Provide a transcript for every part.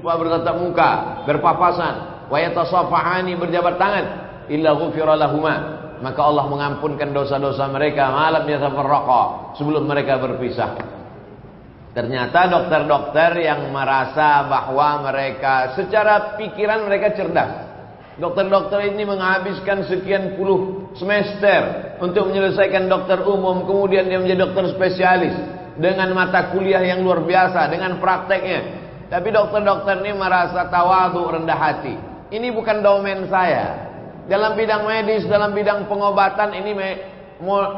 berjumpa bertatap muka, berpapasan, wa yatasafahani berjabat tangan, illa ghufira lahuma, maka Allah mengampunkan dosa-dosa mereka malam yatafarraqa, sebelum mereka berpisah. Ternyata dokter-dokter yang merasa bahwa mereka secara pikiran mereka cerdas. Dokter-dokter ini menghabiskan sekian puluh semester untuk menyelesaikan dokter umum, kemudian dia menjadi dokter spesialis dengan mata kuliah yang luar biasa, dengan prakteknya. Tapi dokter-dokter ini merasa tawadhu, rendah hati. Ini bukan domain saya. Dalam bidang medis, dalam bidang pengobatan, ini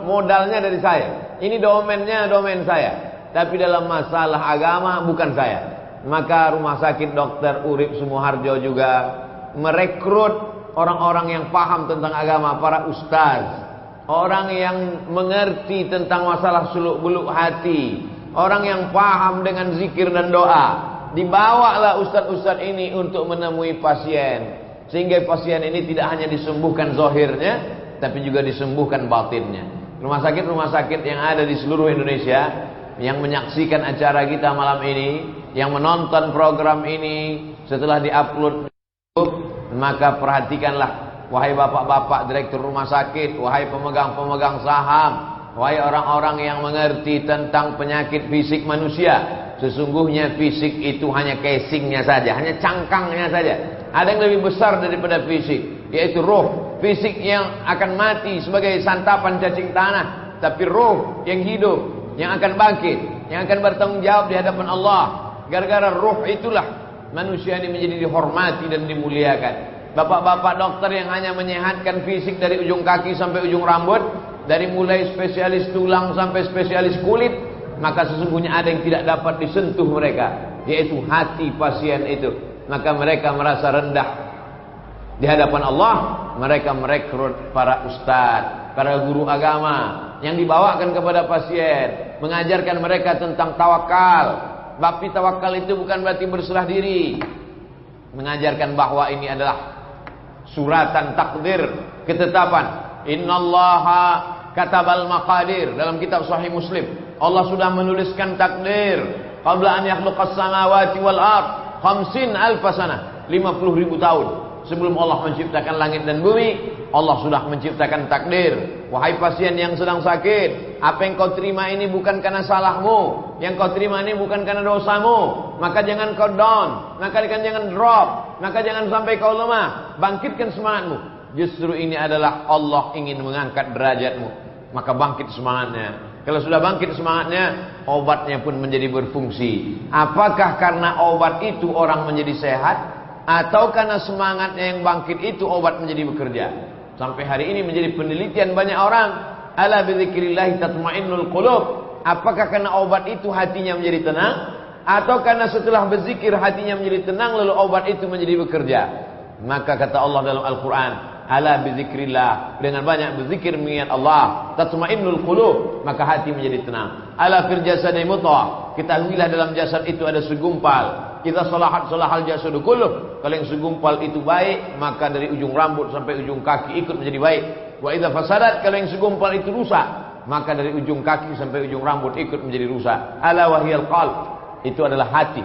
modalnya dari saya. Ini domain saya. Tapi dalam masalah agama bukan saya. Maka Rumah Sakit Dr. Urip Sumoharjo juga merekrut orang-orang yang paham tentang agama, para ustaz, orang yang mengerti tentang masalah seluk-beluk hati, orang yang paham dengan zikir dan doa. Dibawalah ustaz-ustaz ini untuk menemui pasien, sehingga pasien ini tidak hanya disembuhkan zahirnya, tapi juga disembuhkan batinnya. Rumah sakit yang ada di seluruh Indonesia yang menyaksikan acara kita malam ini, yang menonton program ini setelah diupload, maka perhatikanlah, wahai bapak-bapak direktur rumah sakit, wahai pemegang-pemegang saham, wahai orang-orang yang mengerti tentang penyakit fisik manusia. Sesungguhnya fisik itu hanya casingnya saja, hanya cangkangnya saja. Ada yang lebih besar daripada fisik, yaitu roh. Fisik yang akan mati sebagai santapan cacing tanah, tapi roh yang hidup, yang akan bangkit, yang akan bertanggung jawab di hadapan Allah. Gara-gara roh itulah manusia ini menjadi dihormati dan dimuliakan. Bapak-bapak dokter yang hanya menyehatkan fisik dari ujung kaki sampai ujung rambut, dari mulai spesialis tulang sampai spesialis kulit, maka sesungguhnya ada yang tidak dapat disentuh mereka, yaitu hati pasien itu. Maka mereka merasa rendah di hadapan Allah. Mereka merekrut para ustadz, para guru agama yang dibawakan kepada pasien, mengajarkan mereka tentang tawakal. Tapi tawakal itu bukan berarti berserah diri. Mengajarkan bahwa ini adalah suratan takdir, ketetapan. Innallaha katabal maqadir. Dalam kitab Sahih Muslim, Allah sudah menuliskan takdir qabla an yakhluqas samawati wal ard 50,000 sanah, 50.000 tahun sebelum Allah menciptakan langit dan bumi. Allah sudah menciptakan takdir. Wahai pasien yang sedang sakit, apa yang kau terima ini bukan karena salahmu, yang kau terima ini bukan karena dosamu. Maka jangan kau down, maka jangan drop, maka jangan sampai kau lemah. Bangkitkan semangatmu. Justru ini adalah Allah ingin mengangkat derajatmu. Maka bangkit semangatnya. Kalau sudah bangkit semangatnya, obatnya pun menjadi berfungsi. Apakah karena obat itu orang menjadi sehat, atau karena semangatnya yang bangkit itu obat menjadi bekerja? Sampai hari ini menjadi penelitian banyak orang. Ala bidzikrillah tatmainnul qulub. Apakah karena obat itu hatinya menjadi tenang, atau karena setelah berzikir hatinya menjadi tenang lalu obat itu menjadi bekerja? Maka kata Allah dalam Al-Quran, ala bidzikrillah, dengan banyak berzikir mengingat Allah, tatmainnul qulub, maka hati menjadi tenang. Ala fil jasadi mudghah, ketahuilah dalam jasad itu ada segumpal. Kita salahal jasadu kulluh. Kalau yang segumpal itu baik, maka dari ujung rambut sampai ujung kaki ikut menjadi baik. Wa idza fasadat, kalau yang segumpal itu rusak, maka dari ujung kaki sampai ujung rambut ikut menjadi rusak. Ala wahiyal qalb, itu adalah hati.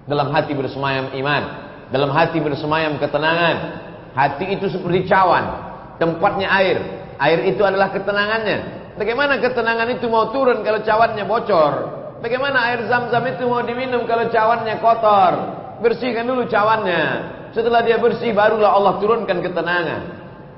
Dalam hati bersemayam iman, dalam hati bersemayam ketenangan. Hati itu seperti cawan, tempatnya air. Air itu adalah ketenangannya. Bagaimana ketenangan itu mau turun kalau cawannya bocor? Bagaimana air zam-zam itu mau diminum kalau cawannya kotor? Bersihkan dulu cawannya. Setelah dia bersih, barulah Allah turunkan ketenangan.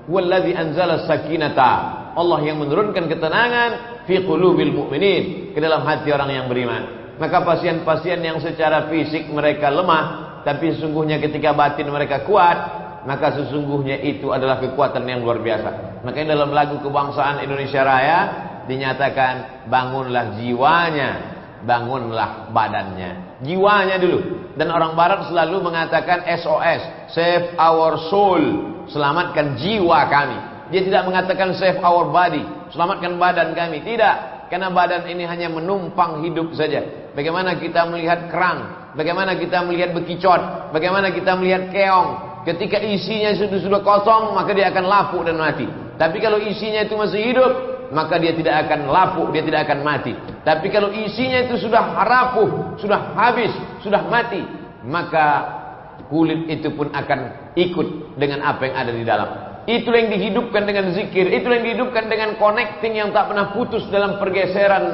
Wallazi anzala sakinata, Allah yang menurunkan ketenangan fi qulubil mu'minin, ke dalam hati orang yang beriman. Maka pasien-pasien yang secara fisik mereka lemah, tapi sesungguhnya ketika batin mereka kuat, maka sesungguhnya itu adalah kekuatan yang luar biasa. Makanya dalam lagu kebangsaan Indonesia Raya dinyatakan, bangunlah jiwanya, bangunlah badannya. Jiwanya dulu. Dan orang barat selalu mengatakan SOS, save our soul, selamatkan jiwa kami. Dia tidak mengatakan save our body, selamatkan badan kami. Tidak, karena badan ini hanya menumpang hidup saja. Bagaimana kita melihat kerang, bagaimana kita melihat bekicot, bagaimana kita melihat keong. Ketika isinya sudah kosong, maka dia akan lapuk dan mati. Tapi kalau isinya itu masih hidup, maka dia tidak akan lapuk, dia tidak akan mati. Tapi kalau isinya itu sudah rapuh, sudah habis, sudah mati, maka kulit itu pun akan ikut dengan apa yang ada di dalam. Itulah yang dihidupkan dengan zikir, itulah yang dihidupkan dengan connecting yang tak pernah putus dalam pergeseran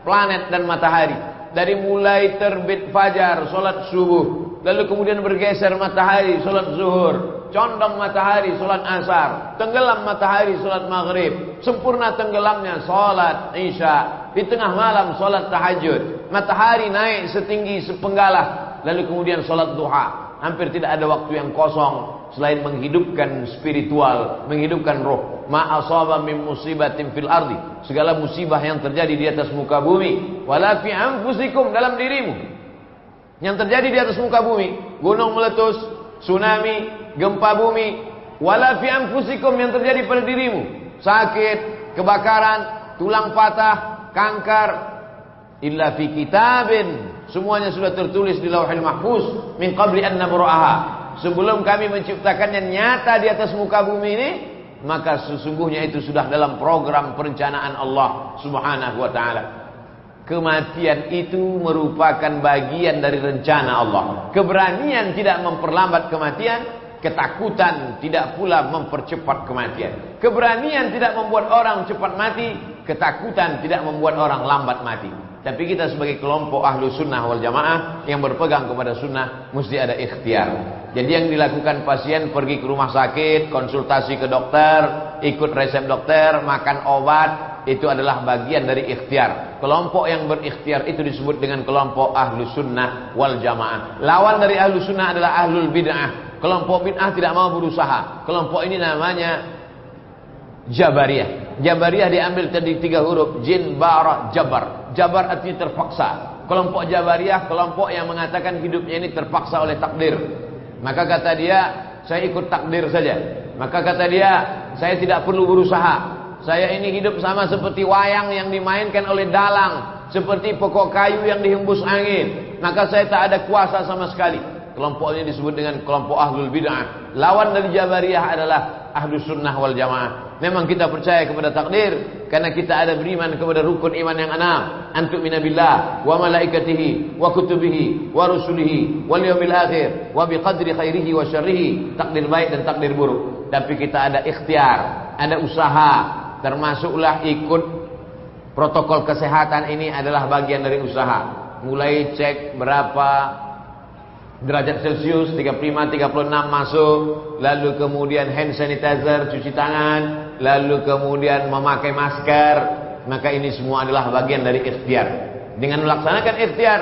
planet dan matahari. Dari mulai terbit fajar, solat subuh, lalu kemudian bergeser matahari, solat zuhur, condong matahari, solat asar, tenggelam matahari, solat maghrib, sempurna tenggelamnya, solat isya, di tengah malam solat tahajud, matahari naik setinggi sepenggalah, lalu kemudian solat duha. Hampir tidak ada waktu yang kosong selain menghidupkan spiritual, menghidupkan roh. Ma asaba min musibatin fil ardi, segala musibah yang terjadi di atas muka bumi, wala fi anfusikum, dalam dirimu. Yang terjadi di atas muka bumi, gunung meletus, tsunami, gempa bumi, wala fi anfusikum, yang terjadi pada dirimu, sakit, kebakaran, tulang patah, kanker, illa fi kitabin, semuanya sudah tertulis di Lauhul Mahfuz, min qabli an nabra'aha, sebelum kami menciptakannya nyata di atas muka bumi ini, maka sesungguhnya itu sudah dalam program perencanaan Allah Subhanahu wa taala. Kematian itu merupakan bagian dari rencana Allah. Keberanian tidak memperlambat kematian, ketakutan tidak pula mempercepat kematian. Keberanian tidak membuat orang cepat mati, ketakutan tidak membuat orang lambat mati. Tapi kita sebagai kelompok ahlu sunnah wal jamaah yang berpegang kepada sunnah, mesti ada ikhtiar. Jadi yang dilakukan pasien pergi ke rumah sakit, konsultasi ke dokter, ikut resep dokter, makan obat, itu adalah bagian dari ikhtiar. Kelompok yang berikhtiar itu disebut dengan kelompok ahlu sunnah wal jamaah. Lawan dari ahlu sunnah adalah ahlul bid'ah. Kelompok bid'ah tidak mau berusaha. Kelompok ini namanya Jabariyah. Jabariyah diambil dari 3 huruf, jin, bara, jabar. Jabar artinya terpaksa. Kelompok Jabariyah, kelompok yang mengatakan hidupnya ini terpaksa oleh takdir. Maka kata dia, saya ikut takdir saja. Maka kata dia, saya tidak perlu berusaha. Saya ini hidup sama seperti wayang yang dimainkan oleh dalang, seperti pokok kayu yang dihembus angin. Maka saya tak ada kuasa sama sekali. Kelompok ini disebut dengan kelompok ahlul bid'ah. Lawan dari Jabariyah adalah ahlus sunnah wal jamaah. Memang kita percaya kepada takdir, karena kita ada beriman kepada rukun iman yang 6. Antu'mina billah wa malaikatihi wa kutubihi wa rusulihi wal yawmil akhir wa biqadri khairihi wa syarrihi, takdir baik dan takdir buruk. Tapi kita ada ikhtiar, ada usaha, termasuklah ikut protokol kesehatan. Ini adalah bagian dari usaha. Mulai cek berapa derajat Celcius, 35, 36 masuk, lalu kemudian hand sanitizer, cuci tangan, lalu kemudian memakai masker. Maka ini semua adalah bagian dari ikhtiar. Dengan melaksanakan ikhtiar,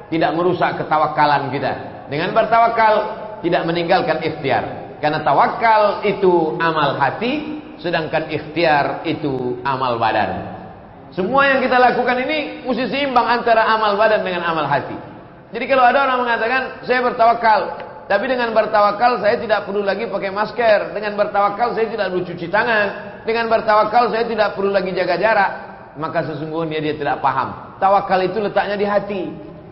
tidak merusak ketawakalan kita. Dengan bertawakal, tidak meninggalkan ikhtiar. Karena tawakal itu amal hati, sedangkan ikhtiar itu amal badan. Semua yang kita lakukan ini mesti seimbang antara amal badan dengan amal hati. Jadi kalau ada orang mengatakan saya bertawakal, tapi dengan bertawakal saya tidak perlu lagi pakai masker, dengan bertawakal saya tidak perlu cuci tangan, dengan bertawakal saya tidak perlu lagi jaga jarak, maka sesungguhnya dia tidak paham. Tawakal itu letaknya di hati.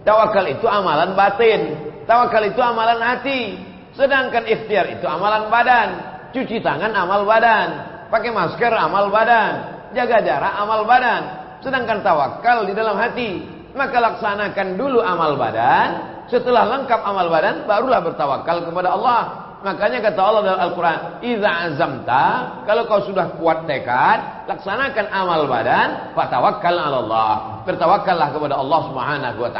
Tawakal itu amalan batin. Tawakal itu amalan hati. Sedangkan ikhtiar itu amalan badan. Cuci tangan amal badan, pakai masker amal badan, jaga jarak amal badan. Sedangkan tawakal di dalam hati. Maka laksanakan dulu amal badan, setelah lengkap amal badan barulah bertawakal kepada Allah. Makanya kata Allah dalam Al-Quran, "Idza azamta", kalau kau sudah kuat tekad, laksanakan amal badan, fatawakkal 'ala Allah, bertawakallah kepada Allah Subhanahu wa ta'ala.